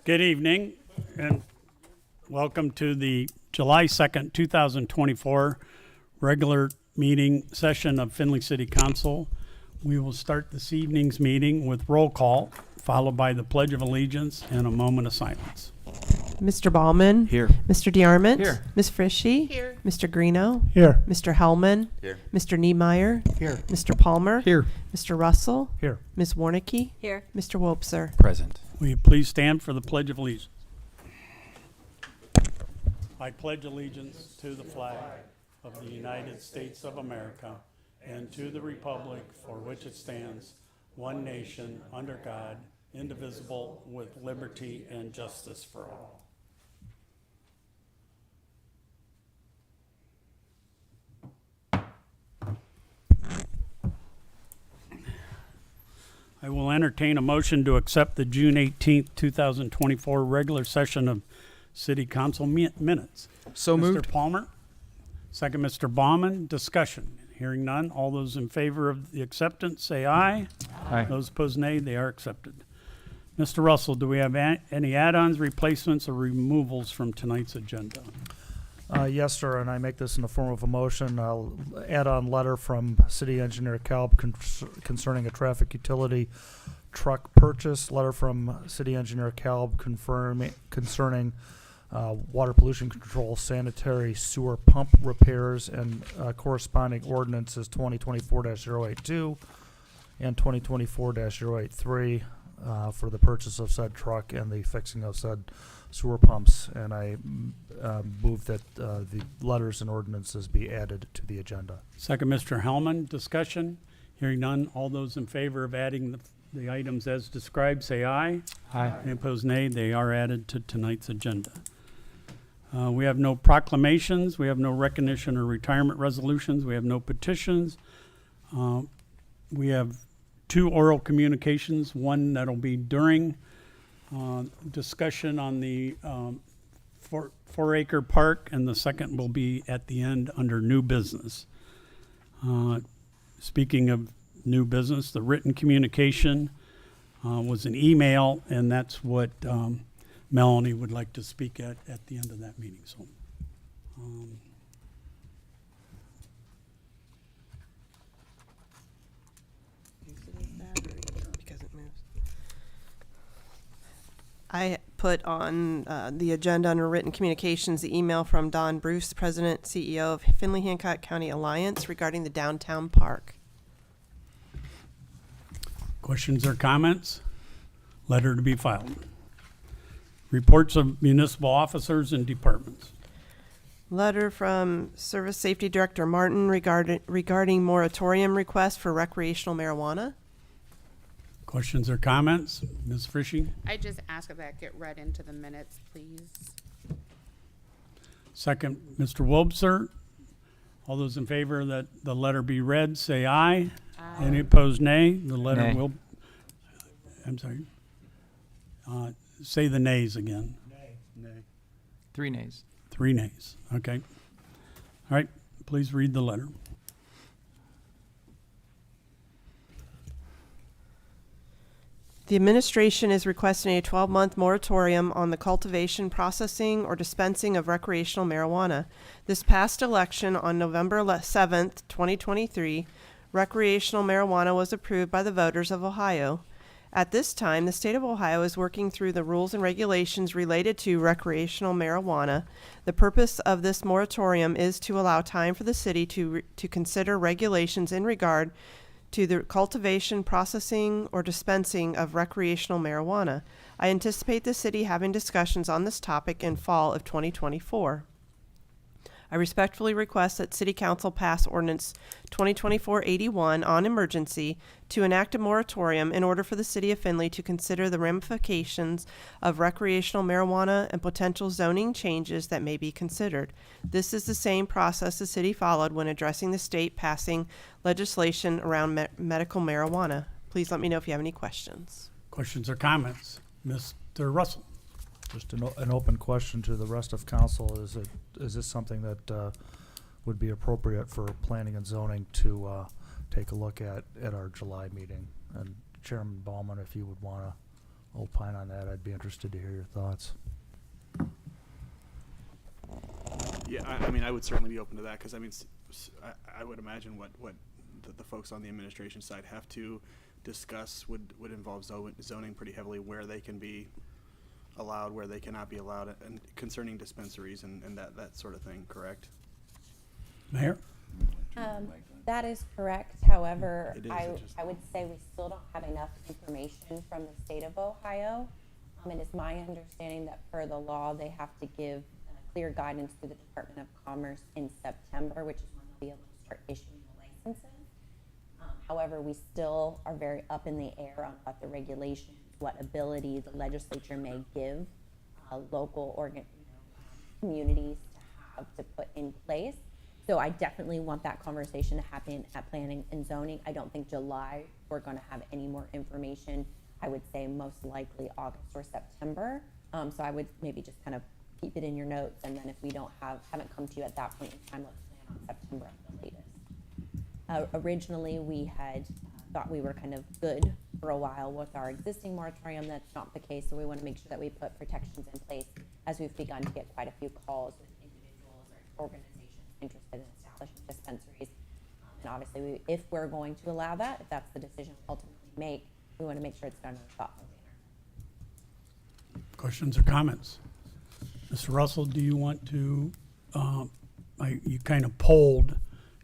Good evening, and welcome to the July 2nd, 2024 regular meeting session of Findlay City Council. We will start this evening's meeting with roll call, followed by the Pledge of Allegiance and a moment of silence. Mr. Ballman. Here. Mr. DeArmond. Here. Ms. Frishy. Here. Mr. Greeno. Here. Mr. Hellman. Here. Mr. Niemeyer. Here. Mr. Palmer. Here. Mr. Russell. Here. Ms. Warnicki. Here. Mr. Wobser. Present. Will you please stand for the Pledge of Allegiance? I pledge allegiance to the flag of the United States of America and to the republic for which it stands, one nation, under God, indivisible, with liberty and justice for all. I will entertain a motion to accept the June 18th, 2024 regular session of City Council minutes. So moved. Mr. Palmer, second Mr. Baumann. Discussion. Hearing none. All those in favor of the acceptance say aye. Aye. Those opposed nay. They are accepted. Mr. Russell, do we have any add-ons, replacements, or removals from tonight's agenda? Yes, sir, and I make this in the form of a motion. I'll add on letter from City Engineer Kalb concerning a traffic utility truck purchase. Letter from City Engineer Kalb concerning water pollution control, sanitary sewer pump repairs, and corresponding ordinances 2024-082 and 2024-083 for the purchase of said truck and the fixing of said sewer pumps, and I move that the letters and ordinances be added to the agenda. Second, Mr. Hellman. Discussion. Hearing none. All those in favor of adding the items as described say aye. Aye. Any opposed nay. They are added to tonight's agenda. We have no proclamations. We have no recognition or retirement resolutions. We have no petitions. We have 2 oral communications, one that'll be during discussion on the 4-acre park, and the second will be at the end under new business. Speaking of new business, the written communication was an email, and that's what Melanie would like to speak at the end of that meeting. So, Because it moves. I put on the agenda under written communications the email from Don Bruce, President, CEO of Findlay Hancock County Alliance regarding the downtown park. questions or comments? Letter to be filed. Reports of municipal officers and departments. Letter from Service Safety Director Martin regarding moratorium request for recreational marijuana. Questions or comments? Ms. Frishy? I just ask that that get read into the minutes, please. Second, Mr. Wobser. All those in favor that the letter be read, say aye. Aye. Any opposed, nay. The letter Nay. will, I'm sorry. Say the nays again. Nay. 3 nays. 3 nays. Okay. All right, please read the letter. The administration is requesting a 12-month moratorium on the cultivation, processing, or dispensing of recreational marijuana. This past election on November 7th, 2023, recreational marijuana was approved by the voters of Ohio. At this time, the state of Ohio is working through the rules and regulations related to recreational marijuana. The purpose of this moratorium is to allow time for the city to consider regulations in regard to the cultivation, processing, or dispensing of recreational marijuana. I anticipate the city having discussions on this topic in fall of 2024. I respectfully request that City Council pass Ordinance 2024-81 on emergency to enact a moratorium in order for the City of Findlay to consider the ramifications of recreational marijuana and potential zoning changes that may be considered. This is the same process the city followed when addressing the state passing legislation around medical marijuana. Please let me know if you have any questions. Questions or comments? Mr. Russell? Just an open question to the rest of council. Is this something that would be appropriate for planning and zoning to take a look at our July meeting? And Chairman Ballman, if you would want to opine on that. I'd be interested to hear your thoughts. Yeah, I mean, I would certainly be open to that, because I mean, I would imagine what the folks on the administration side have to discuss would involve zoning pretty heavily, where they can be allowed, where they cannot be allowed, and concerning dispensaries and that sort of thing, correct? Mayor? That is correct. However, It is, I it just- would say we still don't have enough information from the state of Ohio. It is my understanding that per the law, they have to give clear guidance to the Department of Commerce in September, which is when they'll be able to start issuing the licenses. However, we still are very up in the air on what the regulations, what ability the legislature may give local communities to have to put in place. So I definitely want that conversation to happen at planning and zoning. I don't think July we're going to have any more information. I would say most likely August or September. So I would maybe just kind of keep it in your notes, and then if we haven't come to you at that point in time, let's plan on September at the latest. Originally, we had thought we were kind of good for a while with our existing moratorium. That's not the case, so we want to make sure that we put protections in place as we've begun to get quite a few calls with individuals or organizations interested in establishing dispensaries. And obviously, if we're going to allow that, if that's the decision we ultimately make, we want to make sure it's done in a thoughtful manner. Questions or comments? Mr. Russell, do you want to, you kind of polled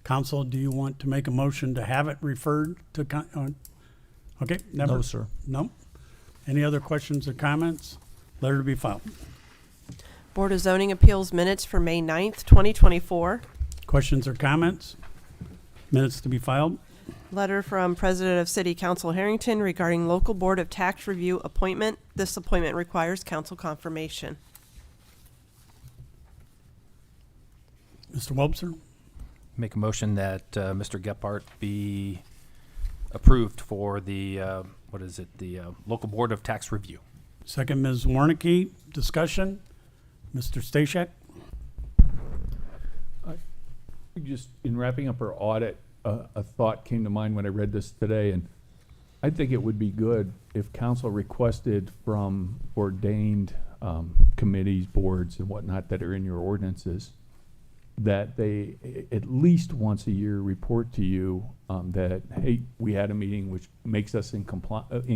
council, do you want to make a motion to have it referred to, okay, never? No, sir. No? Any other questions or comments? Letter to be filed. Board of Zoning Appeals minutes for May 9th, 2024. Questions or comments? Minutes to be filed. Letter from President of City Council Harrington regarding local Board of Tax Review appointment. This appointment requires council confirmation. Mr. Wobser, Make a motion that Mr. Gephardt be approved for the, Local Board of Tax Review. second, Ms. Warnicki. Discussion? Mr. Stashak? Just in wrapping up our audit, a thought came to mind when I read this today, and I think it would be good if council requested from ordained committees, boards, and whatnot that are in your ordinances, that they at least once a year report to you that, hey, we had a meeting which makes us in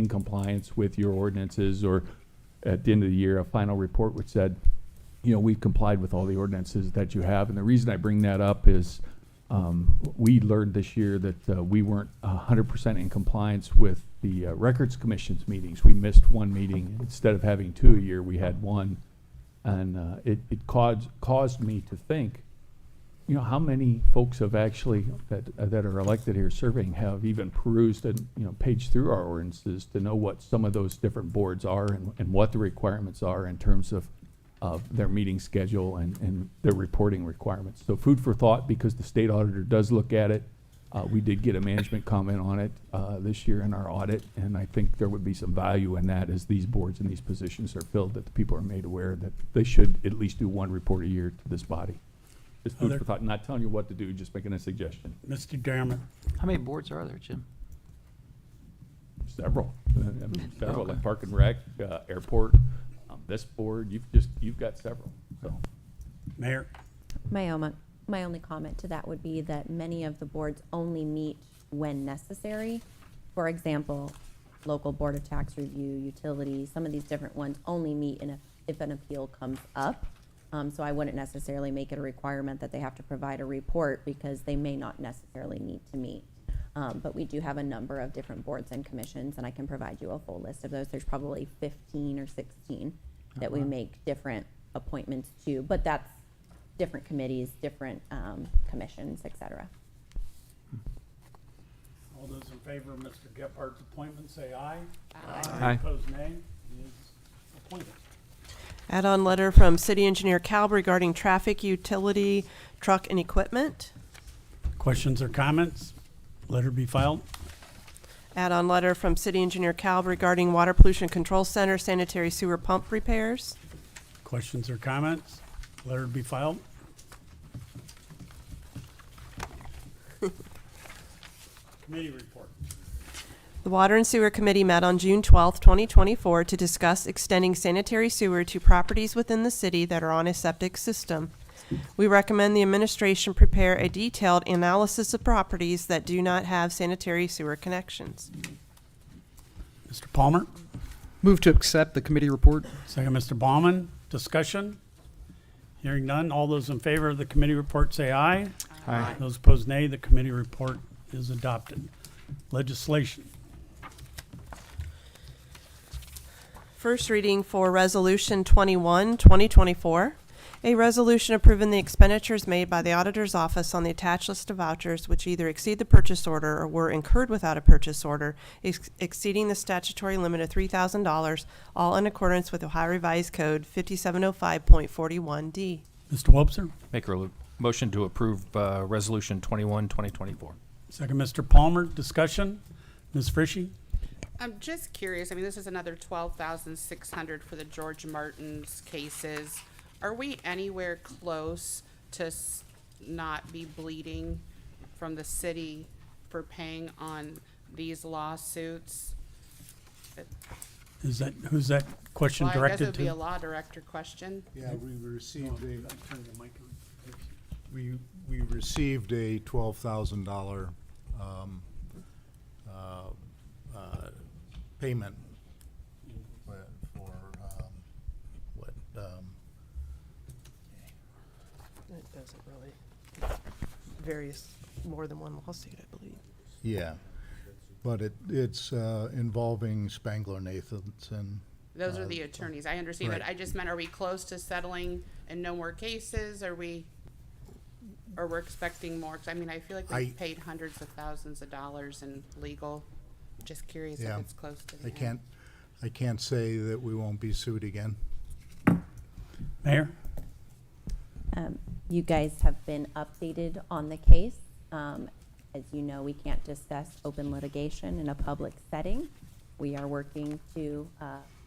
compliance with your ordinances, or at the end of the year, a final report which said, you know, we've complied with all the ordinances that you have. And the reason I bring that up is we learned this year that we weren't 100% in compliance with the Records Commission's meetings. We missed one meeting. Instead of having 2 a year, we had one. And it caused me to think, you know, how many folks have actually, that are elected here serving, have even perused and, you know, paged through our ordinances to know what some of those different boards are and what the requirements are in terms of their meeting schedule and their reporting requirements. So food for thought, because the state auditor does look at it. We did get a management comment on it this year in our audit, and I think there would be some value in that as these boards and these positions are filled, that the people are made aware that they should at least do one report a year to this body. It's food for thought, not telling you what to do, just making a suggestion. Mr. Dermott? How many boards are there, Jim? Several, I mean, several, Okay. like Park and Rec, Airport, this board, you've got several, so. Mayor? My only comment to that would be that many of the boards only meet when necessary. For example, local Board of Tax Review, utilities, some of these different ones only meet if an appeal comes up. So I wouldn't necessarily make it a requirement that they have to provide a report, because they may not necessarily need to meet. But we do have a number of different boards and commissions, and I can provide you a full list of those. There's probably 15 or 16 that we make different appointments to, but that's different committees, different commissions, et cetera. All those in favor of Mr. Gephardt's appointment, say aye. Aye. Opposed, nay. He is appointed. Add-on letter from City Engineer Calb regarding traffic, utility, truck, and equipment. Questions or comments? Letter be filed. Add-on letter from City Engineer Calb regarding Water Pollution Control Center sanitary sewer pump repairs. Questions or comments? Letter be filed. Committee report. The Water and Sewer Committee met on June 12, 2024, to discuss extending sanitary sewer to properties within the city that are on a septic system. We recommend the administration prepare a detailed analysis of properties that do not have sanitary sewer connections. Mr. Palmer, Move to accept the committee report. second Mr. Baumann. Discussion? Hearing none. All those in favor of the committee report say aye. Aye. Those opposed nay. The committee report is adopted. Legislation. First reading for Resolution 21, 2024. A resolution approving the expenditures made by the Auditor's Office on the attached list of vouchers which either exceed the purchase order or were incurred without a purchase order, exceeding the statutory limit of $3,000, all in accordance with Ohio Revised Code 5705.41D. Mr. Wobser, Make a motion to approve Resolution 21, 2024. second Mr. Palmer. Discussion? Ms. Frishy? I'm just curious, I mean, this is another 12,600 for the George Martin's cases. Are we anywhere close to not be bleeding from the city for paying on these lawsuits? Who's that question Well, I guess it directed would be a to? law director question. Yeah, we received we received a $12,000 payment for what It doesn't really, varies more than one lawsuit, I believe. yeah, but it's involving Spangler Nathanson. Those are the attorneys, I understand, but right. I just meant, are we close to settling and no more cases? Or we're expecting more? 'Cause I mean, I feel like we've paid hundreds of thousands of dollars in legal. Just curious if Yeah. it's close to the I end. can't say that we won't be sued again. Mayor? You guys have been updated on the case. As you know, we can't discuss open litigation in a public setting. We are working to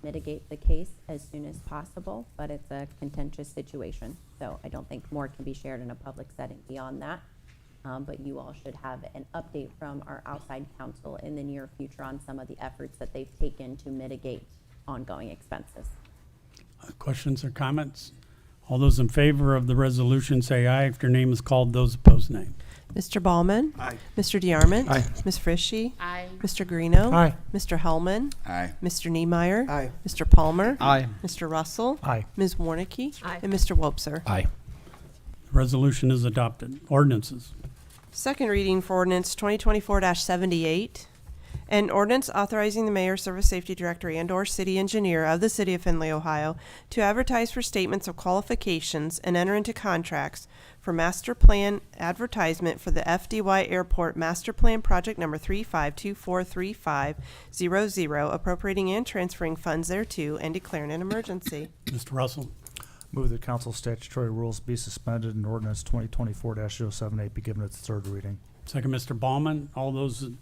mitigate the case as soon as possible, but it's a contentious situation. So I don't think more can be shared in a public setting beyond that. But you all should have an update from our outside counsel in the near future on some of the efforts that they've taken to mitigate ongoing expenses. Questions or comments? All those in favor of the resolution say aye. If your name is called, those opposed nay. Mr. Ballman? Aye. Mr. DeArmond? Aye. Ms. Frishy? I, Mr. Greeno? Aye. Mr. Hellman? Aye. Mr. Niemeyer? Aye. Mr. Palmer? Aye. Mr. Russell? Aye. Ms. Warnicki? Aye. And Mr. Wobser? Aye. The resolution is adopted. Ordinances. Second reading for ordinance 2024-78. An ordinance authorizing the mayor, service safety director, and/or city engineer of the city of Findlay, Ohio, to advertise for statements of qualifications and enter into contracts for master plan advertisement for the FDY Airport Master Plan Project Number 35243500, appropriating and transferring funds thereto, and declaring an emergency. Mr. Russell, Move that council statutory rules be suspended and ordinance 2024-078 be given its third reading. second Mr. Baumann. All those in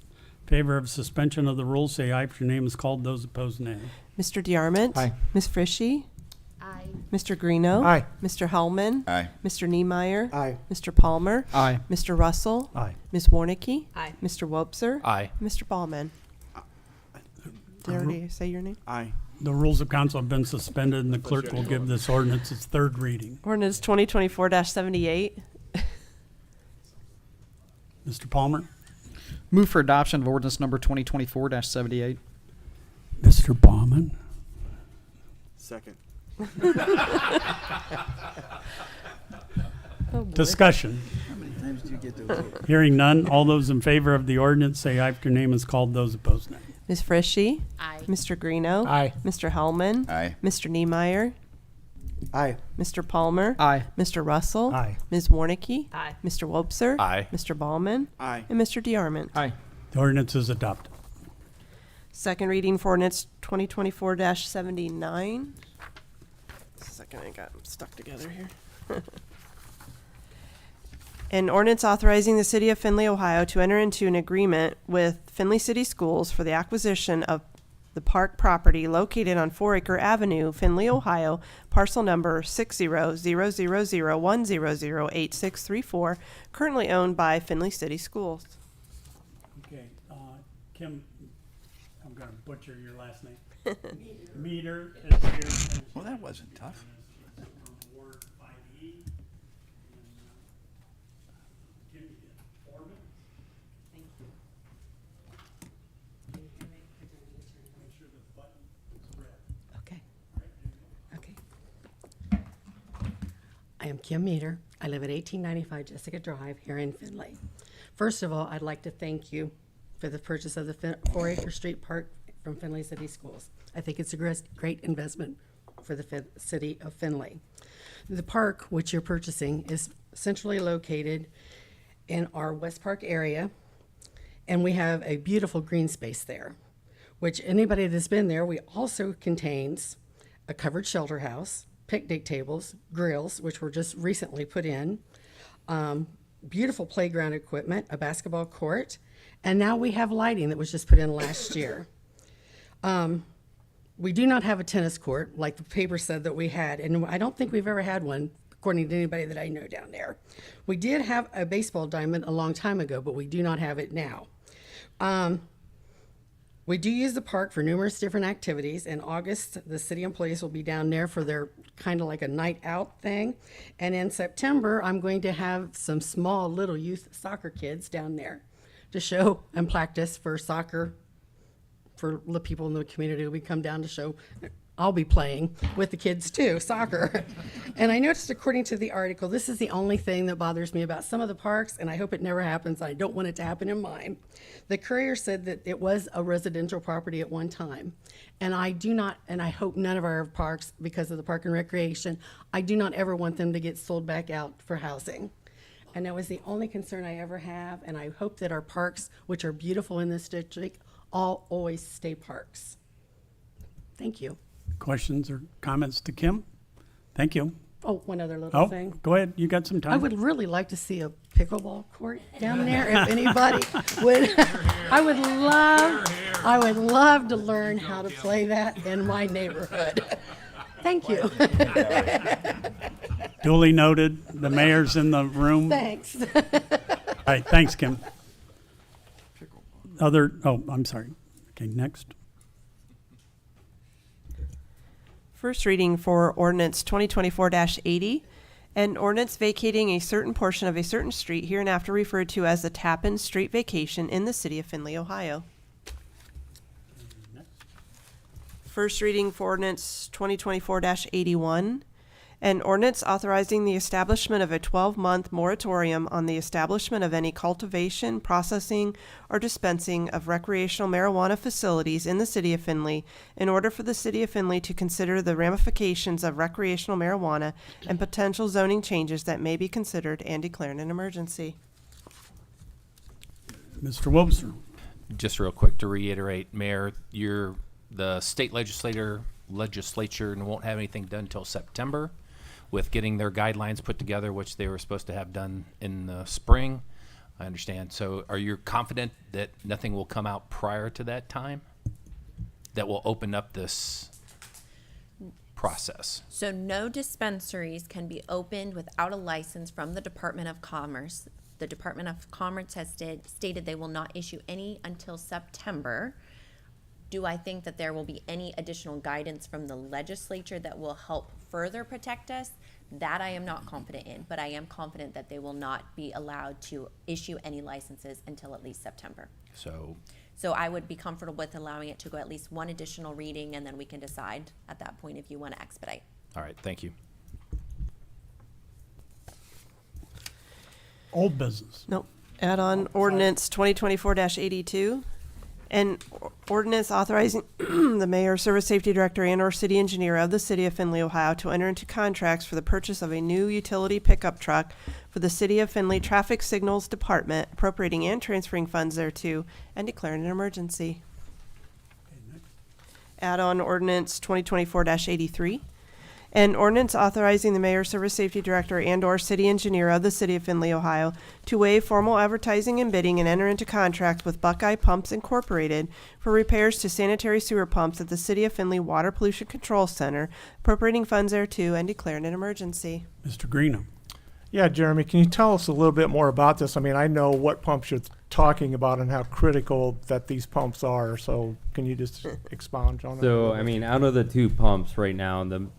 favor of suspension of the rules say aye. If your name is called, those opposed nay. Mr. DeArmond? Aye. Ms. Frishy? I, Mr. Greeno? Aye. Mr. Hellman? Aye. Mr. Niemeyer? Aye. Mr. Palmer? Aye. Mr. Russell? Aye. Ms. Warnicki? Aye. Mr. Wobser? Aye. Mr. Ballman? Did I already say your name? Aye. The rules of council have been suspended, and the clerk will give this ordinance its third reading. Ordinance 2024-78. Mr. Palmer? Move for adoption of ordinance number 2024-78. Mr. Baumann? Second. Oh, boy. Discussion. Hearing none. All those in favor of the ordinance say aye. If your name is called, those opposed nay. Ms. Frishy? I, Mr. Greeno? Aye. Mr. Hellman? Aye. Mr. Niemeyer? Aye. Mr. Palmer? Aye. Mr. Russell? Aye. Ms. Warnicki? Aye. Mr. Wobser? Aye. Mr. Ballman? Aye. And Mr. DeArmond? Aye. The ordinance is adopted. Second reading for ordinance 2024-79. Second, I got them stuck together here. An ordinance authorizing the city of Findlay, Ohio to enter into an agreement with Findlay City Schools for the acquisition of the park property located on 4 Acre Avenue, Findlay, Ohio, parcel number 600001008634, currently owned by Findlay City Schools. Okay, Kim, gonna butcher your last name. Meter is here. Well, that wasn't tough. From Ward 5E. And, give me the foreman. Make sure the button is red. Okay, Right, there you go. okay. I am Kim Meter. I live at 1895 Jessica Drive here in Findlay. First of all, I'd like to thank you for the purchase of the 4-acre street park from Findlay City Schools. I think it's a great investment for the city of Findlay. The park, which you're purchasing, is centrally located in our West Park area, and we have a beautiful green space there, which anybody that's been there, we also contains a covered shelter house, picnic tables, grills, which were just recently put in, beautiful playground equipment, a basketball court, and now we have lighting that was just put in last year. We do not have a tennis court like the paper said that we had, and I don't think we've ever had one, according to anybody that I know down there. We did have a baseball diamond a long time ago, but we do not have it now. We do use the park for numerous different activities. In August, the city employees will be down there for their kind of like a night out thing. And in September, I'm going to have some small little youth soccer kids down there to show and practice for soccer for the people in the community. We come down to show. I'll be playing with the kids too, soccer. And I noticed according to the article, this is the only thing that bothers me about some of the parks, and I hope it never happens. I don't want it to happen in mine. The courier said that it was a residential property at one time. And I do not, and I hope none of our parks, because of the Park and Recreation, I do not ever want them to get sold back out for housing. And that was the only concern I ever have, and I hope that our parks, which are beautiful in this district, all always stay parks. Thank you. Questions or comments to Kim? Thank you. Oh, one other little Oh, thing. go ahead. You got some time. I would really like to see a pickleball court down there if anybody would. I would love to learn how to play that in my neighborhood. Thank you. Duly noted. The mayor's in the room. Thanks. All right, thanks, Kim. I'm sorry. Okay, next. First reading for ordinance 2024-80, an ordinance vacating a certain portion of a certain street hereinafter referred to as the Tappan Street Vacation in the city of Findlay, Ohio. First reading for ordinance 2024-81, an ordinance authorizing the establishment of a 12-month moratorium on the establishment of any cultivation, processing, or dispensing of recreational marijuana facilities in the city of Findlay in order for the city of Findlay to consider the ramifications of recreational marijuana and potential zoning changes that may be considered and declaring an emergency. Mr. Wobser. Just real quick to reiterate, Mayor, the state legislature won't have anything done until September with getting their guidelines put together, which they were supposed to have done in the spring. I understand. So are you confident that nothing will come out prior to that time that will open up this process? So no dispensaries can be opened without a license from the Department of Commerce. The Department of Commerce has stated they will not issue any until September. Do I think that there will be any additional guidance from the legislature that will help further protect us? That I am not confident in, but I am confident that they will not be allowed to issue any licenses until at least September. So I would be comfortable with allowing it to go at least one additional reading, and then we can decide at that point if you want to expedite. all right, thank you. Old business. Nope. Add on ordinance 2024-82, an ordinance authorizing the mayor, service safety director, and/or city engineer of the city of Findlay, Ohio, to enter into contracts for the purchase of a new utility pickup truck for the city of Findlay Traffic Signals Department, appropriating and transferring funds thereto, and declaring an emergency. Add on ordinance 2024-83. An ordinance authorizing the mayor, service safety director, and/or city engineer of the city of Findlay, Ohio, to waive formal advertising and bidding and enter into contract with Buckeye Pumps Incorporated for repairs to sanitary sewer pumps at the city of Findlay Water Pollution Control Center, appropriating funds thereto, and declaring an emergency. Mr. Greenham. Yeah, Jeremy, can you tell us a little bit more about this? I mean, I know what pumps you're talking about and how critical that these pumps are, so can you just expound on it? a So, little I bit? mean, out of the two pumps right now, the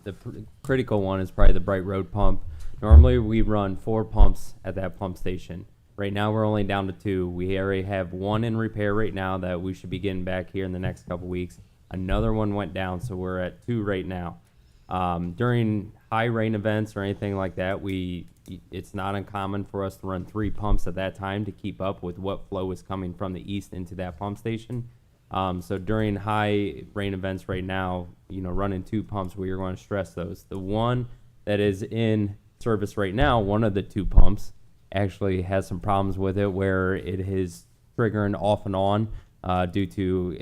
critical one is probably the Bright Road pump. Normally, we run 4 pumps at that pump station. Right now, we're only down to 2. We already have 1 in repair right now that we should be getting back here in the next couple weeks. Another one went down, so we're at 2 right now. During high rain events or anything like that, it's not uncommon for us to run 3 pumps at that time to keep up with what flow is coming from the east into that pump station. So during high rain events right now, running 2 pumps, we are going to stress those. The one that is in service right now, one of the 2 pumps, actually has some problems with it where it is triggering off and on due to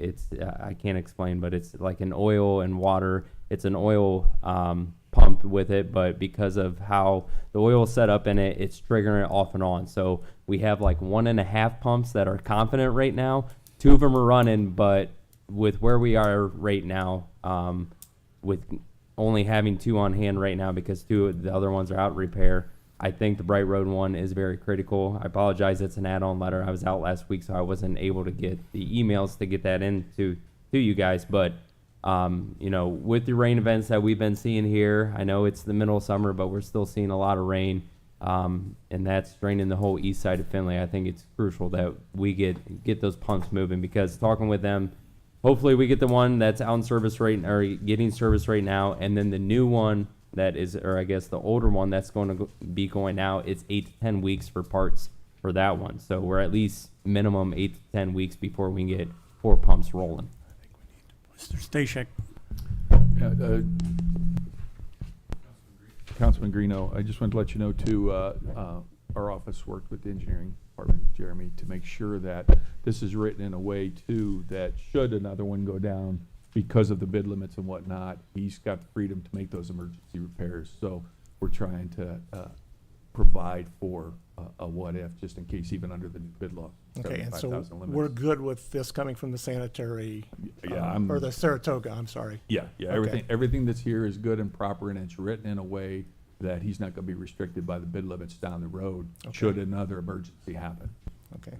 I can't explain, but it's like an oil and water. It's an oil pump with it, but because of how the oil is set up in it, it's triggering it off and on. So we have like 1.5 pumps that are confident right now. 2 of them are running, but with where we are right now, with only having 2 on hand right now because 2 of the other ones are out repair, I think the Bright Road one is very critical. I apologize, it's an add-on letter. I was out last week, so I wasn't able to get the emails to get that into you guys, but with the rain events that we've been seeing here, I know it's the middle of summer, but we're still seeing a lot of rain, and that's draining the whole east side of Findlay. I think it's crucial that we get those pumps moving because talking with them, hopefully we get the one that's out in service or getting service right now, and then the new one that is, or I guess the older one that's going to be going out, it's 8 to 10 weeks for parts for that one. So we're at least minimum 8 to 10 weeks before we can get 4 pumps rolling. Mr. Stashek. Councilman Greeno, I just wanted to let you know too, our office worked with the engineering department, Jeremy, to make sure that this is written in a way too that should another one go down because of the bid limits and whatnot, he's got the freedom to make those emergency repairs. So we're trying to provide for a what if, just in case, even under the new bid law. Okay, and so 75,000 limits. we're good with this coming from the sanitary, Yeah, or the Saratoga, I'm sorry. Yeah, Okay. everything that's here is good and proper, and it's written in a way that he's not gonna be restricted by the bid limits down the road, Okay. should another emergency happen. Okay,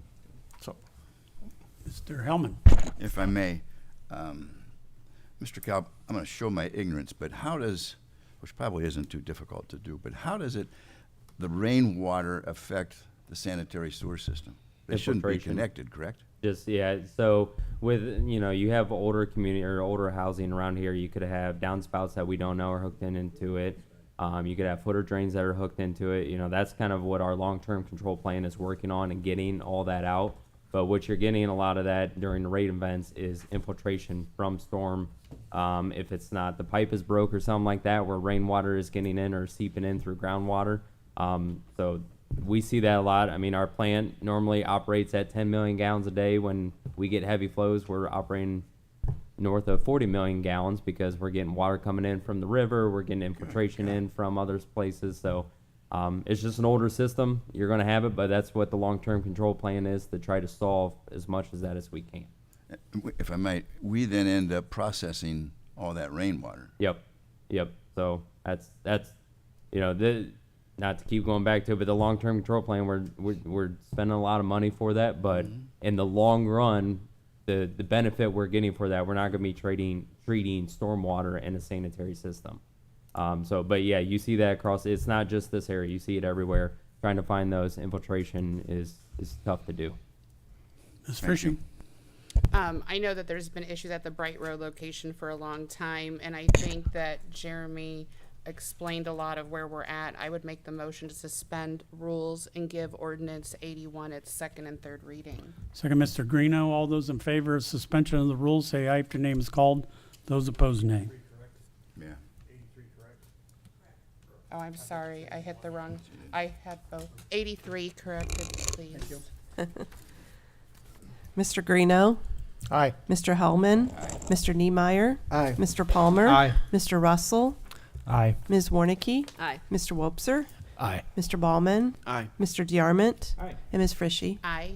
so, Mr. Hellman. If I may, Mr. Calb, I'm going to show my ignorance, but which probably isn't too difficult to do, but how does the rainwater affect the sanitary sewer system? They shouldn't be Infiltration. connected, correct? So with, you have older community or older housing around here, you could have downspouts that we don't know are hooked into it. You could have footer drains that are hooked into it. That's kind of what our long-term control plan is working on and getting all that out. But what you're getting a lot of that during the rain events is infiltration from storm. If it's not, the pipe is broke or something like that, where rainwater is getting in or seeping in through groundwater. So we see that a lot. I mean, our plant normally operates at 10 million gallons a day. When we get heavy flows, we're operating north of 40 million gallons because we're getting water coming in from the river. We're getting infiltration in from other places. So it's just an older system. You're going to have it, but that's what the long-term control plan is, to try to solve as much as that as we can. If I might, we then end up processing all that rainwater. Yep. So that's not to keep going back to it, but the long-term control plan, we're spending a lot of money for that, but in the long run, the benefit we're getting for that, we're not going to be treating stormwater in a sanitary system. But yeah, you see that across. It's not just this area. You see it everywhere. Trying to find those infiltration is tough to do. Ms. Fisher. I know that there's been issues at the Bright Road location for a long time, and I think that Jeremy explained a lot of where we're at. I would make the motion to suspend rules and give ordinance 81 its second and third reading. Second, Mr. Greeno. All those in favor of suspension of the rules, say aye if your name is called. Those opposed, nay. Yeah. Oh, I'm sorry, I hit the wrong, I had both. 83 corrected, please. Mr. Greeno. aye. Mr. Hellman. Mr. Niemeyer. Aye. Mr. Palmer. Aye. Mr. Russell. Aye. Ms. Warnicki. Aye. Mr. Wopser. Aye. Mr. Ballman. Aye. Mr. DeArmond. Aye. And Ms. Frishy. Aye.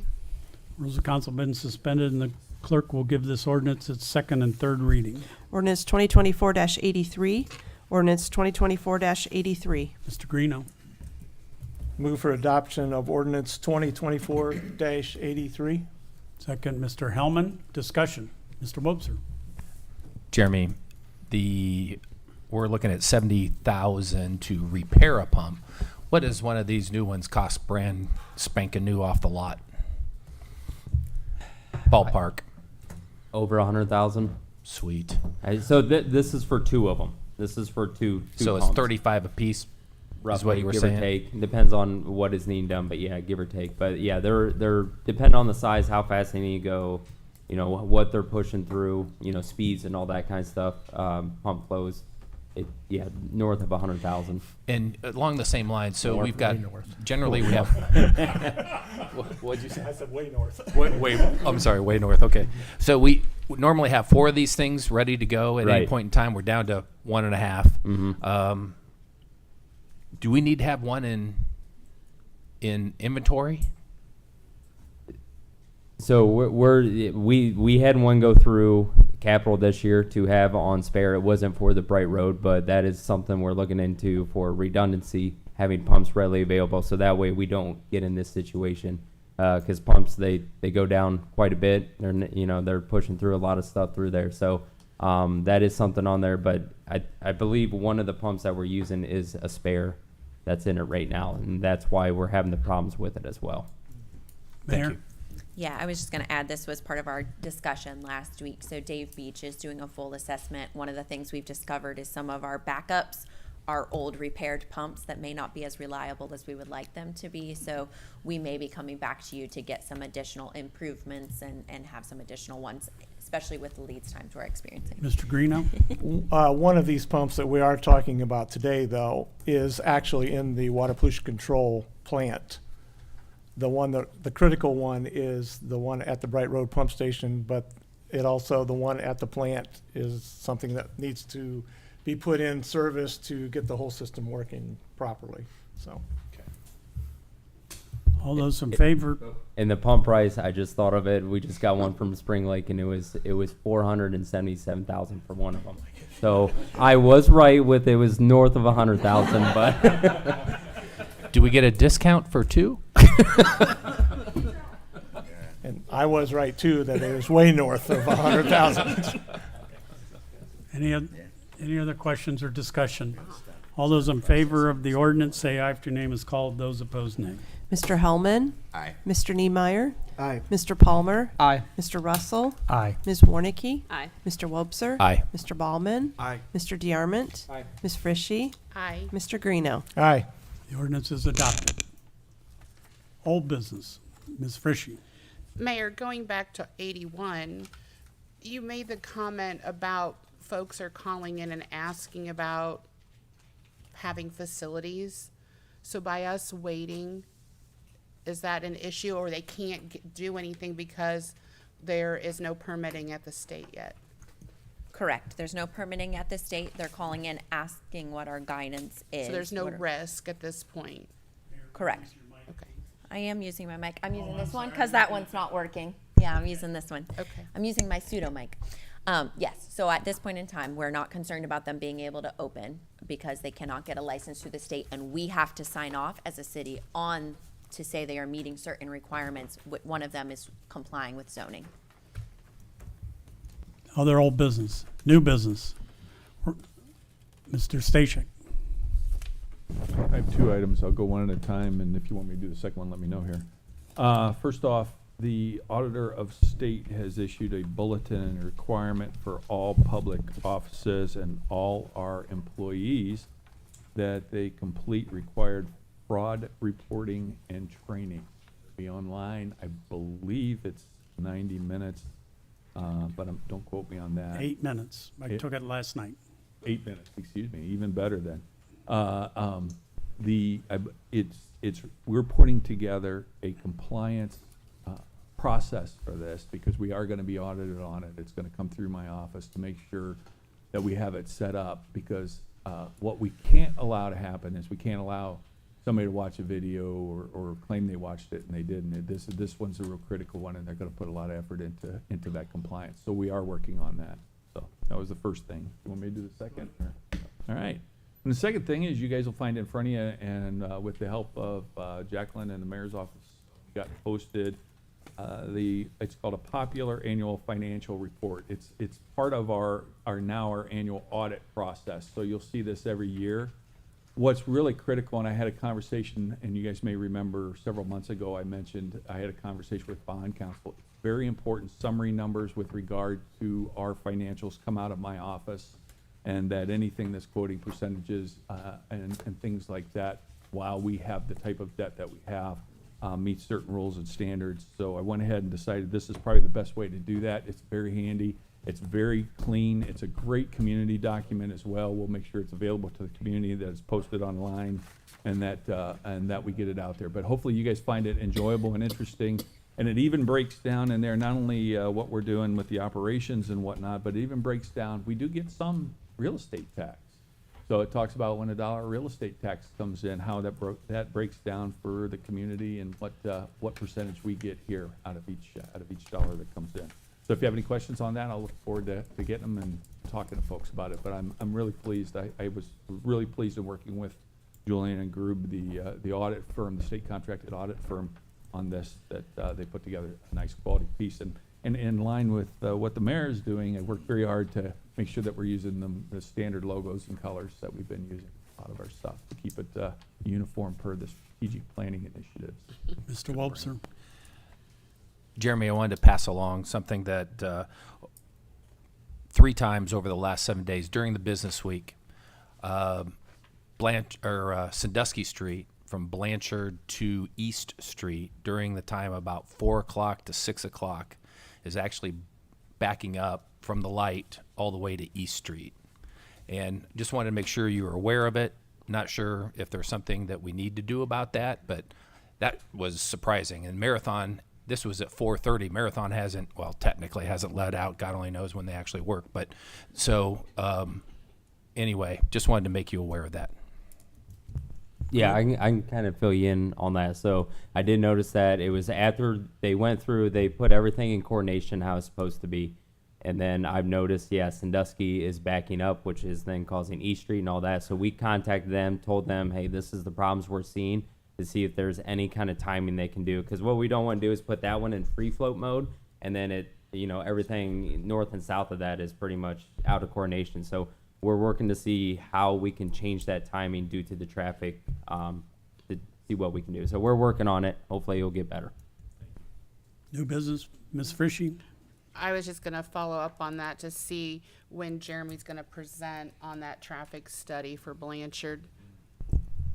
Rules of council been suspended, and the clerk will give this ordinance its second and third reading. Ordinance 2024-83. Ordinance 2024-83. Mr. Greeno. Move for adoption of ordinance 2024-83. Second, Mr. Hellman. Discussion. Mr. Wobser. Jeremy, we're looking at 70,000 to repair a pump. What does one of these new ones cost brand spanking new off the lot? Ballpark. Over 100,000. Sweet. So this is for two of them. This is for two So it's pumps. 35 a piece, Roughly, is what you were give saying? or take. Depends on what is needing done, but yeah, give or take. But yeah, they're depend on the size, how fast they need to go, you know, what they're pushing through, you know, speeds and all that kind of stuff. Pump flows, north of 100,000. And along the same lines, so North, we've got, way north. generally we have, what'd you say? I said way north. I'm sorry, way north, okay. So we normally have 4 of these things ready to go at any Right. point in time. We're down to 1.5. Mhm. Do we need to have one in inventory? So we had one go through capital this year to have on spare. It wasn't for the Bright Road, but that is something we're looking into for redundancy, having pumps readily available, so that way we don't get in this situation. Because pumps they go down quite a bit. They're pushing through a lot of stuff through there. So that is something on there. But I believe one of the pumps that we're using is a spare that's in it right now, and that's why we're having the problems with it as well. Thank Mayor? you. Yeah, I was just gonna add, this was part of our discussion last week. So Dave Beach is doing a full assessment. One of the things we've discovered is some of our backups are old repaired pumps that may not be as reliable as we would like them to be. So we may be coming back to you to get some additional improvements and have some additional ones, especially with the lead times we're experiencing. Mr. Greeno? One of these pumps that we are talking about today, though, is actually in the water pollution control plant. The critical one is the one at the Bright Road pump station, but the one at the plant is something that needs to be put in service to get the whole system working properly, so. All those in favor? And the pump price, I just thought of it. We just got one from Spring Lake, and it was $477,000 for one of them. So I was right with it was north of 100,000, but Do we get a discount for 2? And I was right too, that it was way north of 100,000. Any other questions or discussion? All those in favor of the ordinance, say aye if your name is called. Those opposed, nay. Mr. Hellman? Aye. Mr. Niemeyer? Aye. Mr. Palmer? Aye. Mr. Russell? Aye. Ms. Warnicki? Aye. Mr. Wobser? Aye. Mr. Ballman? Aye. Mr. DeArmond? Aye. Ms. Frishy? Aye. Mr. Greeno? Aye. The ordinance is adopted. Old business. Ms. Frishy. Mayor, going back to 81, you made the comment about folks are calling in and asking about having facilities. So by us waiting, is that an issue, or they can't do anything because there is no permitting at the state yet? Correct. There's no permitting at the state. They're calling in, asking what our guidance is. So there's no What are- risk at this point? Correct. Okay. I am using my mic. I'm using this one because that one's not working. Yeah, I'm using this one. Okay. I'm using my pseudo mic. Yes, so at this point in time, we're not concerned about them being able to open because they cannot get a license through the state, and we have to sign off as a city on to say they are meeting certain requirements. One of them is complying with zoning. Other old business. New business. Mr. Stashek. I have 2 items. I'll go one at a time, and if you want me to do the second one, let me know here. First off, the Auditor of State has issued a bulletin and requirement for all public offices and all our employees that they complete required fraud reporting and training. Be online. I believe it's 90 minutes, but don't quote me on that. 8 minutes. I took it last night. 8 minutes, excuse me, even better then. We're putting together a compliance process for this because we are gonna be audited on it. It's gonna come through my office to make sure that we have it set up because what we can't allow to happen is we can't allow somebody to watch a video or claim they watched it and they didn't. This one's a real critical one, and they're gonna put a lot of effort into that compliance. So we are working on that. So that was the first thing. You want me to do the second? All right. And the second thing is you guys will find in front of you, and with the help of Jacqueline and the mayor's office, we got posted it's called a popular annual financial report. It's part of our annual audit process. So you'll see this every year. What's really critical, and I had a conversation, and you guys may remember several months ago, I mentioned I had a conversation with bond counsel. Very important summary numbers with regard to our financials come out of my office, and that anything that's quoting percentages and things like that, while we have the type of debt that we have, meets certain rules and standards. So I went ahead and decided this is probably the best way to do that. It's very handy. It's very clean. It's a great community document as well. We'll make sure it's available to the community, that it's posted online, and that we get it out there. But hopefully you guys find it enjoyable and interesting. And it even breaks down in there not only what we're doing with the operations and whatnot, but it even breaks down, we do get some real estate tax. So it talks about when $1 real estate tax comes in, how that breaks down for the community, and what percentage we get here out of each dollar that comes in. So if you have any questions on that, I'll look forward to getting them and talking to folks about it. But I'm really pleased. I was really pleased in working with Julian and Grube, the audit firm, the state contracted audit firm, on this, that they put together a nice quality piece. And in line with what the mayor is doing, I worked very hard to make sure that we're using the standard logos and colors that we've been using a lot of our stuff to keep it uniform per the strategic planning initiatives. Mr. Wobser. Jeremy, I wanted to pass along something that 3 times over the last 7 days during the business week, Sandusky Street from Blanchard to East Street during the time about 4 o'clock to 6 o'clock is actually backing up from the light all the way to East Street. And just wanted to make sure you were aware of it. Not sure if there's something that we need to do about that, but that was surprising. And Marathon, this was at 4:30. Marathon technically hasn't let out. God only knows when they actually work. But so anyway, just wanted to make you aware of that. Yeah, I can kind of fill you in on that. So I did notice that it was after they went through, they put everything in coordination how it's supposed to be. And then I've noticed, Sandusky is backing up, which is then causing East Street and all that. So we contacted them, told them, hey, this is the problems we're seeing, to see if there's any kind of timing they can do. Because what we don't want to do is put that one in free float mode, and then everything north and south of that is pretty much out of coordination. So we're working to see how we can change that timing due to the traffic, to see what we can do. So we're working on it. Hopefully it'll get better. New business, Ms. Frishy. I was just gonna follow up on that to see when Jeremy's gonna present on that traffic study for Blanchard,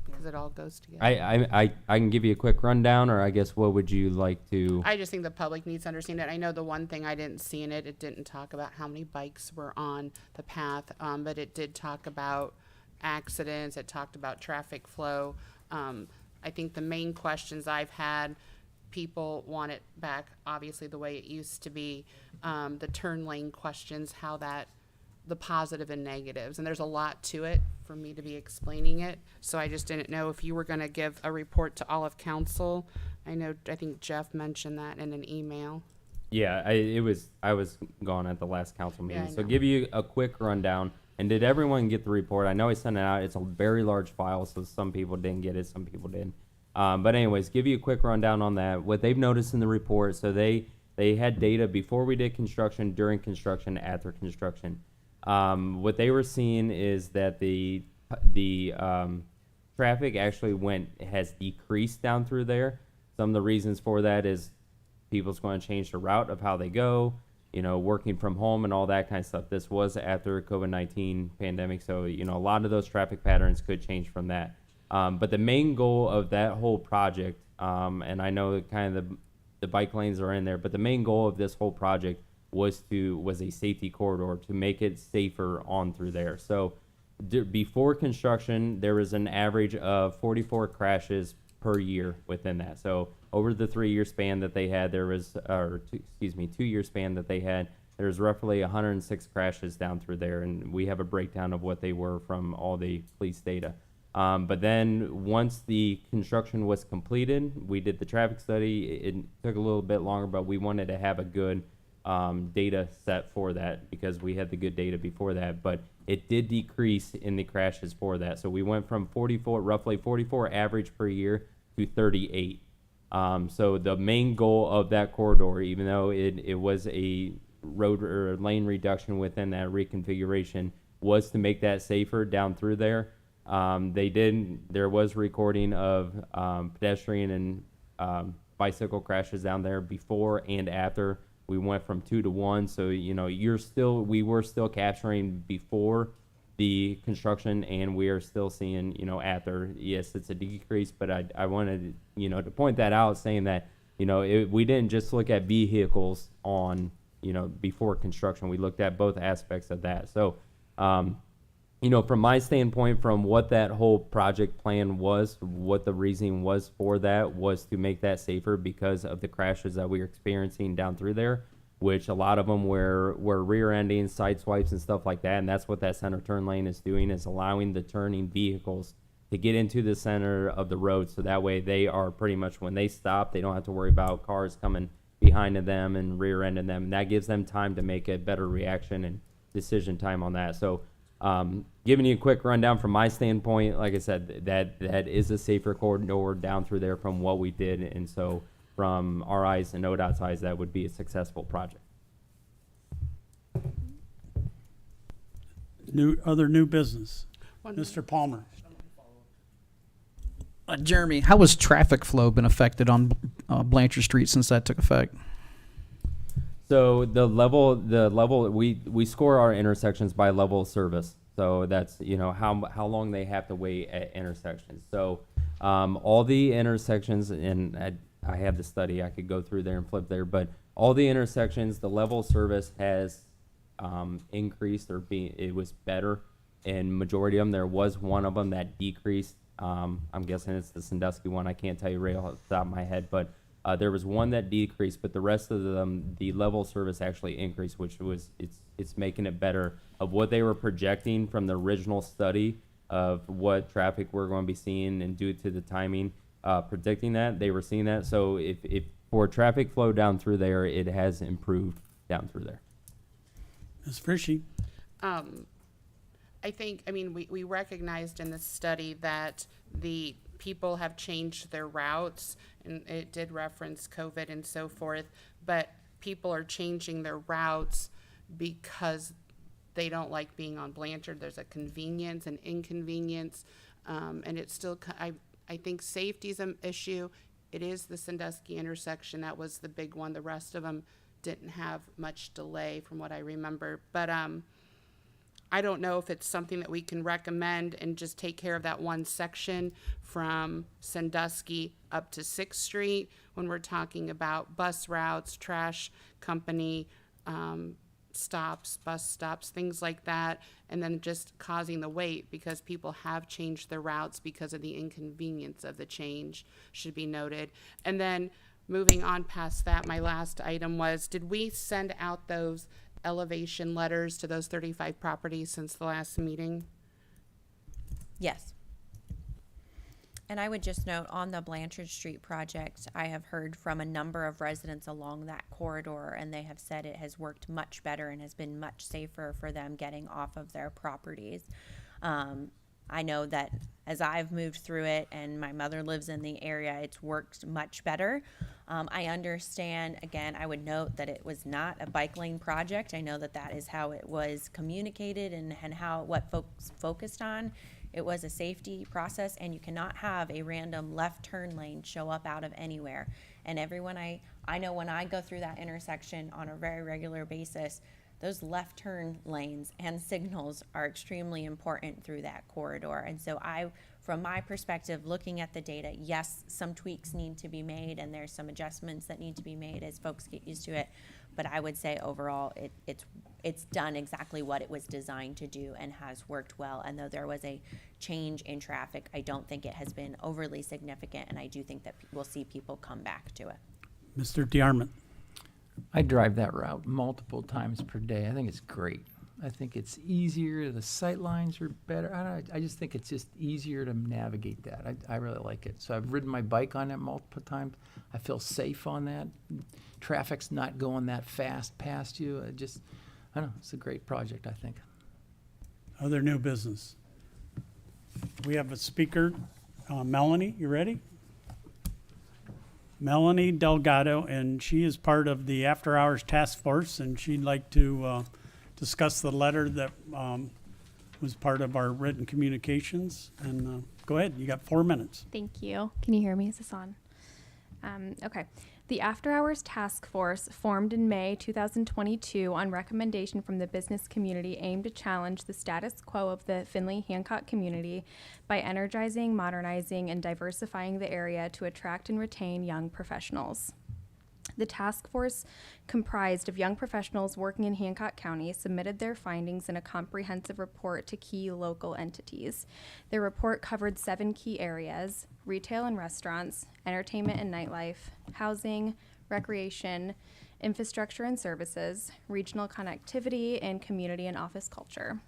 because it all goes together. I can give you a quick rundown, or I guess what would you like to? I just think the public needs to understand it. I know the one thing I didn't see in it, it didn't talk about how many bikes were on the path, but it did talk about accidents, it talked about traffic flow. I think the main questions I've had, people want it back, obviously the way it used to be. The turn lane questions, how that, the positive and negatives, and there's a lot to it for me to be explaining it. So I just didn't know if you were gonna give a report to all of council. I think Jeff mentioned that in an email. Yeah, I was gone at the last council meeting, I so know. give you a quick rundown. And did everyone get the report? I know I sent it out. It's a very large file, so some people didn't get it, some people didn't. But anyways, give you a quick rundown on that. What they've noticed in the report, so they had data before we did construction, during construction, after construction. What they were seeing is that the traffic actually has decreased down through there. Some of the reasons for that is people's going to change the route of how they go, working from home and all that kind of stuff. This was after COVID-19 pandemic, so a lot of those traffic patterns could change from that. But the main goal of that whole project, and I know that kind of the bike lanes are in there, but the main goal of this whole project was a safety corridor to make it safer on through there. So before construction, there was an average of 44 crashes per year within that. So over the 3-year span that they had, 2-year span that they had, there's roughly 106 crashes down through there, and we have a breakdown of what they were from all the police data. But then once the construction was completed, we did the traffic study. It took a little bit longer, but we wanted to have a good data set for that because we had the good data before that. But it did decrease in the crashes for that. So we went from roughly 44 average per year to 38. So the main goal of that corridor, even though it was a road or lane reduction within that reconfiguration, was to make that safer down through there. There was recording of pedestrian and bicycle crashes down there before and after. We went from 2 to 1, so we were still capturing before the construction, and we are still seeing after. Yes, it's a decrease, but I wanted to point that out, saying that we didn't just look at vehicles on before construction. We looked at both aspects of that. So from my standpoint, from what that whole project plan was, what the reasoning was for that was to make that safer because of the crashes that we were experiencing down through there, which a lot of them were rear-ending, side swipes and stuff like that. And that's what that center turn lane is doing, is allowing the turning vehicles to get into the center of the road. So that way they are pretty much, when they stop, they don't have to worry about cars coming behind them and rear-ending them. And that gives them time to make a better reaction and decision time on that. So giving you a quick rundown from my standpoint, like I said, that is a safer corridor down through there from what we did. And so from our eyes and ODOT's eyes, that would be a successful project. Other new business. Mr. Palmer. Jeremy, how has traffic flow been affected on Blanchard Street since that took effect? So the level we score our intersections by level of service. So that's how long they have to wait at intersections. So all the intersections, and I have the study, I could go through there and flip there, but all the intersections, the level of service has increased, or it was better in majority of them. There was one of them that decreased. I'm guessing it's the Sandusky one. I can't tell you right off the top of my head, but there was one that decreased, but the rest of them, the level of service actually increased, which was it's making it better of what they were projecting from the original study of what traffic we're going to be seeing, and due to the timing, predicting that they were seeing that. So if for traffic flow down through there, it has improved down through there. Ms. Frischi. We recognized in this study that the people have changed their routes, and it did reference COVID and so forth, but people are changing their routes because they don't like being on Blanchard. There's a convenience and inconvenience, and it's still, I think safety is an issue. It is the Sandusky intersection. That was the big one. The rest of them didn't have much delay from what I remember, but I don't know if it's something that we can recommend and just take care of that one section from Sandusky up to 6th Street when we're talking about bus routes, trash company stops, bus stops, things like that, and then just causing the wait because people have changed their routes because of the inconvenience of the change, should be noted. And then moving on past that, my last item was, did we send out those elevation letters to those 35 properties since the last meeting? Yes. And I would just note on the Blanchard Street project, I have heard from a number of residents along that corridor, and they have said it has worked much better and has been much safer for them getting off of their properties. I know that as I've moved through it, and my mother lives in the area, it's worked much better. I understand, again, I would note that it was not a bike lane project. I know that that is how it was communicated and what folks focused on. It was a safety process, and you cannot have a random left turn lane show up out of anywhere. And everyone I know, when I go through that intersection on a very regular basis, those left turn lanes and signals are extremely important through that corridor. And so from my perspective, looking at the data, yes, some tweaks need to be made, and there's some adjustments that need to be made as folks get used to it. But I would say overall, it's done exactly what it was designed to do and has worked well. And though there was a change in traffic, I don't think it has been overly significant, and I do think that we'll see people come back to it. Mr. DeArmond. I drive that route multiple times per day. I think it's great. I think it's easier. The sight lines are better. I just think it's just easier to navigate that. I really like it. So I've ridden my bike on it multiple times. I feel safe on that. Traffic's not going that fast past you. I don't know. It's a great project, I think. Other new business. We have a speaker, Melanie, you ready? Melanie Delgado, and she is part of the After Hours Task Force, and she'd like to discuss the letter that was part of our written communications. And go ahead, you got 4 minutes. Thank you. Can you hear me? Is this on? Okay. The After Hours Task Force, formed in May 2022 on recommendation from the business community, aimed to challenge the status quo of the Findlay Hancock community by energizing, modernizing, and diversifying the area to attract and retain young professionals. The task force, comprised of young professionals working in Hancock County, submitted their findings in a comprehensive report to key local entities. Their report covered 7 key areas: retail and restaurants, entertainment and nightlife, housing, recreation, infrastructure and services, regional connectivity, and community and office culture.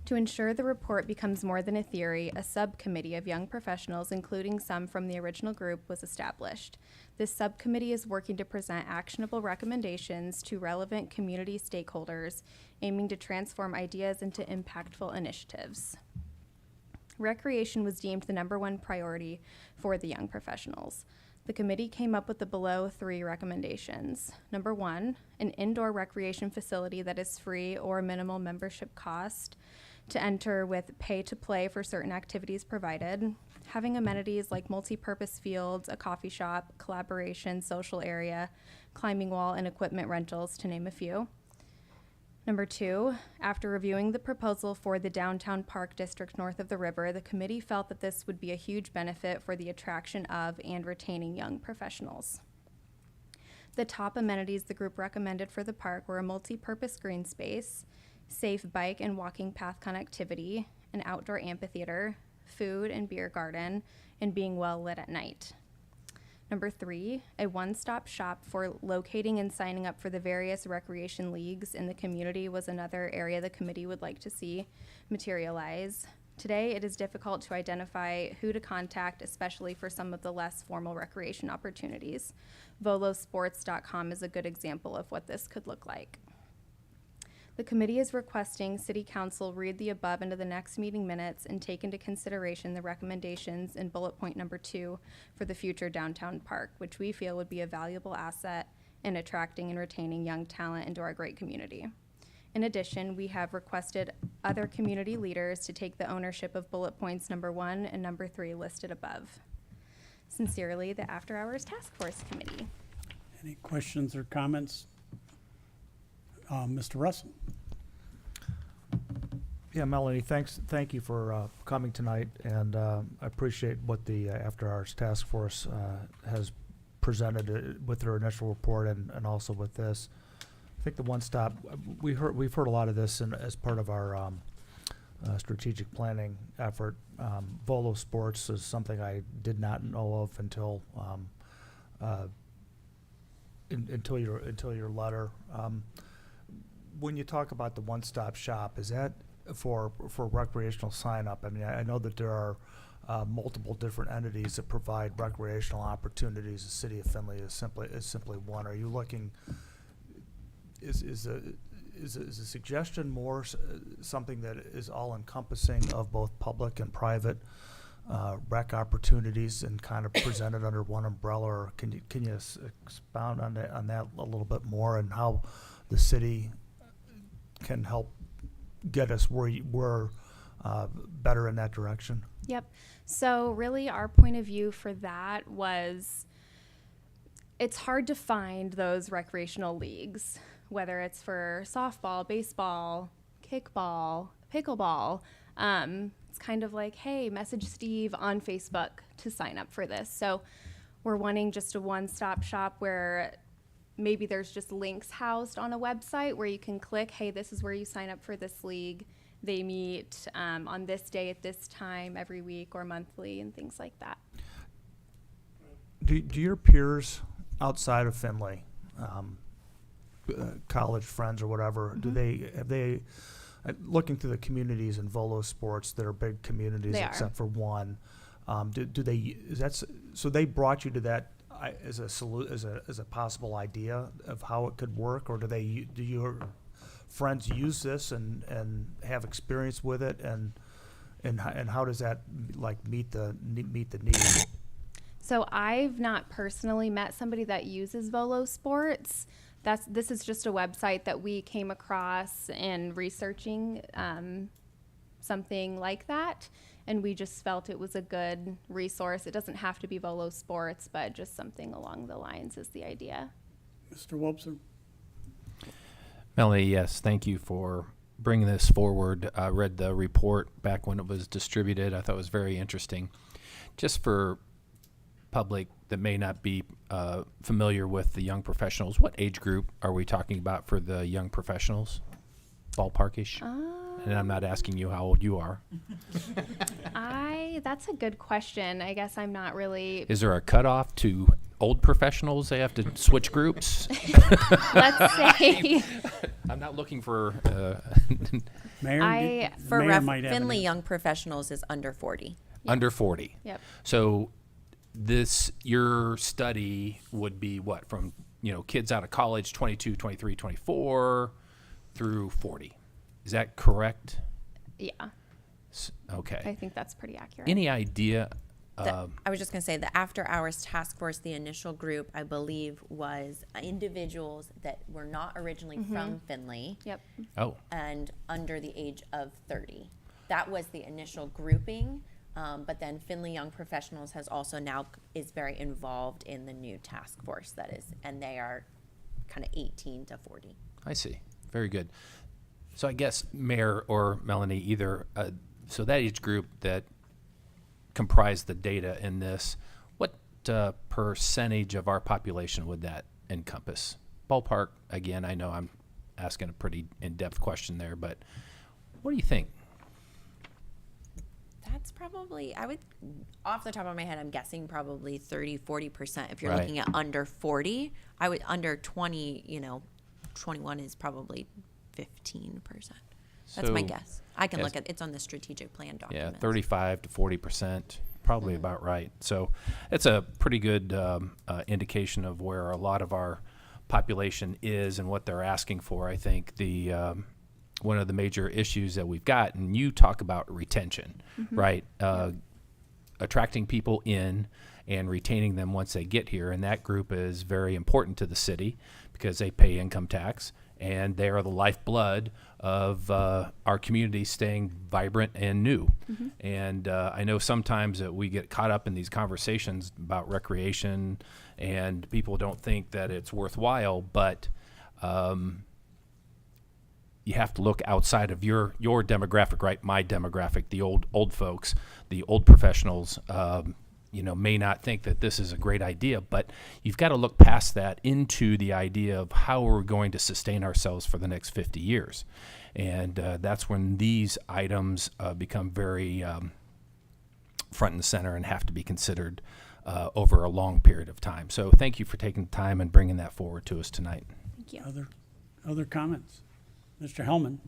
To ensure the report becomes more than a theory, a subcommittee of young professionals, including some from the original group, was established. This subcommittee is working to present actionable recommendations to relevant community stakeholders, aiming to transform ideas into impactful initiatives. Recreation was deemed the #1 priority for the young professionals. The committee came up with the below 3 recommendations. Number 1, an indoor recreation facility that is free or minimal membership cost to enter with pay to play for certain activities provided, having amenities like multi-purpose fields, a coffee shop, collaboration, social area, climbing wall, and equipment rentals, to name a few. Number 2, after reviewing the proposal for the downtown park district north of the river, the committee felt that this would be a huge benefit for the attraction of and retaining young professionals. The top amenities the group recommended for the park were a multi-purpose green space, safe bike and walking path connectivity, an outdoor amphitheater, food and beer garden, and being well lit at night. Number 3, a one-stop shop for locating and signing up for the various recreation leagues in the community was another area the committee would like to see materialize. Today, it is difficult to identify who to contact, especially for some of the less formal recreation opportunities. Volosports.com is a good example of what this could look like. The committee is requesting City Council read the above into the next meeting minutes and take into consideration the recommendations in bullet point number 2 for the future downtown park, which we feel would be a valuable asset in attracting and retaining young talent into our great community. In addition, we have requested other community leaders to take the ownership of bullet points number 1 and number 3 listed above. Sincerely, the After Hours Task Force Committee. Any questions or comments? Mr. Russell. Yeah, Melanie, thank you for coming tonight, and I appreciate what the After Hours Task Force has presented with their initial report and also with this. I think the one-stop, we've heard a lot of this as part of our strategic planning effort. Volo Sports is something I did not know of until your letter. When you talk about the one-stop shop, is that for recreational sign-up? I mean, I know that there are multiple different entities that provide recreational opportunities. The city of Findlay is simply one. Are you looking? Is a suggestion more something that is all-encompassing of both public and private rec opportunities and kind of presented under one umbrella? Or can you expound on that a little bit more, and how the city can help get us where we're better in that direction? Yep. So really our point of view for that was it's hard to find those recreational leagues, whether it's for softball, baseball, kickball, pickleball. It's kind of like, hey, message Steve on Facebook to sign up for this. So we're wanting just a one-stop shop where maybe there's just links housed on a website where you can click, hey, this is where you sign up for this league. They meet on this day at this time every week or monthly and things like that. Do your peers outside of Findlay, college friends or whatever, have they looking through the communities in Volo Sports that are big communities except for one, so they brought you to that as a possible idea of how it could work, or do your friends use this and have experience with it, and how does that like meet the need? So I've not personally met somebody that uses Volo Sports. This is just a website that we came across in researching something like that, and we just felt it was a good resource. It doesn't have to be Volo Sports, but just something along the lines is the idea. Mr. Wobser? Melanie, yes, thank you for bringing this forward. I read the report back when it was distributed. I thought it was very interesting. Just for public that may not be familiar with the young professionals, what age group are we talking about for the young professionals? Ballparkish? And I'm not asking you how old you are. That's a good question. I guess I'm not really. Is there a cutoff to old professionals? They have to switch groups? Let's say. I'm not looking for. Mayor, For Mayor might have Findlay an- Young Professionals is under 40. Under 40. Yep. So your study would be what, from, kids out of college, 22, 23, 24 through 40. Is that correct? Yeah, Okay. I think that's pretty accurate. Any idea? I was just going to say the after hours task force, the initial group, I believe, was individuals that were not originally from Findlay. Yep. Oh. And under the age of 30. That was the initial grouping. But then Findlay Young Professionals has also now is very involved in the new task force and they are kind of 18 to 40. I see. Very good. So I guess Mayor or Melanie, either, so that age group that comprised the data in this, what percentage of our population would that encompass? Ballpark, again, I know I'm asking a pretty in-depth question there, but what do you think? That's probably, off the top of my head, I'm guessing probably 30-40%. If you're Right. looking at under 40, under 20, 21 is probably 15%. That's my So, guess. I can yes. look at it's on the strategic plan document. Yeah, 35 to 40%, probably about right. So it's a pretty good indication of where a lot of our population is and what they're asking for. I think one of the major issues that we've got, and you talk about retention, right? Attracting people in and retaining them once they get here, and that group is very important to the city because they pay income tax and they are the lifeblood of our community staying vibrant and new. And I know sometimes that we get caught up in these conversations about recreation and people don't think that it's worthwhile, but you have to look outside of your demographic, right? My demographic, the old folks, the old professionals, may not think that this is a great idea, but you've got to look past that into the idea of how we're going to sustain ourselves for the next 50 years. And that's when these items become very front and center and have to be considered over a long period of time. So thank you for taking the time and bringing that forward to us tonight. Thank you. Other comments? Mr. Hellman?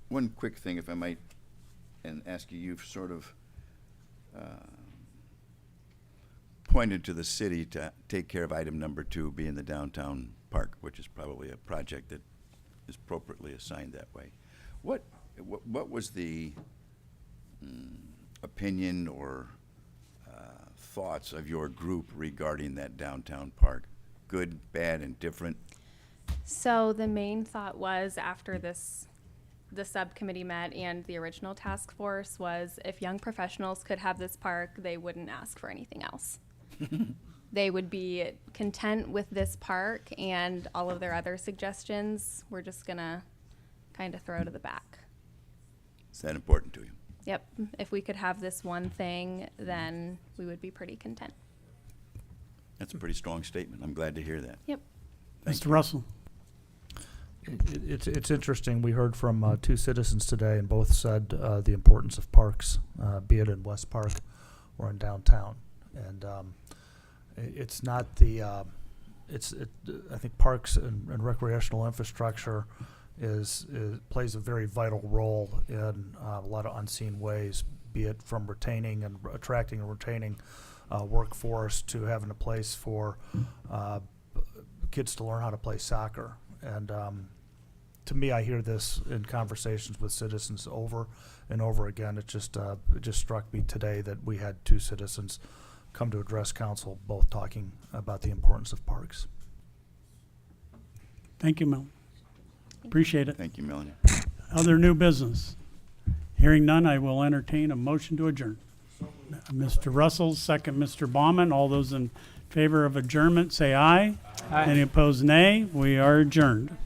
One quick thing, if I might, and ask you, you've sort of pointed to the city to take care of item number 2, being the downtown park, which is probably a project that is appropriately assigned that way. What was the opinion or thoughts of your group regarding that downtown park? Good, bad, and different? So the main thought was after the subcommittee met and the original task force was if young professionals could have this park, they wouldn't ask for anything else. They would be content with this park, and all of their other suggestions we're just gonna kind of throw to the back. Is that important to you? Yep, if we could have this one thing, then we would be pretty content. That's a pretty strong statement. I'm glad to hear that. Yep. Mr. Russell? It's interesting. We heard from 2 citizens today, and both said the importance of parks, be it in West Park or in downtown. And it's not the I think parks and recreational infrastructure plays a very vital role in a lot of unseen ways, be it from retaining and attracting and retaining workforce to having a place for kids to learn how to play soccer. And to me, I hear this in conversations with citizens over and over again. It just struck me today that we had 2 citizens come to address council, both talking about the importance of parks. Thank you, Mel. Appreciate it. Thank you, Melanie. Other new business? Hearing none, I will entertain a motion to adjourn. Mr. Russell, second Mr. Baumann. All those in favor of adjournment, say aye. Aye. Any opposed, nay. We are adjourned.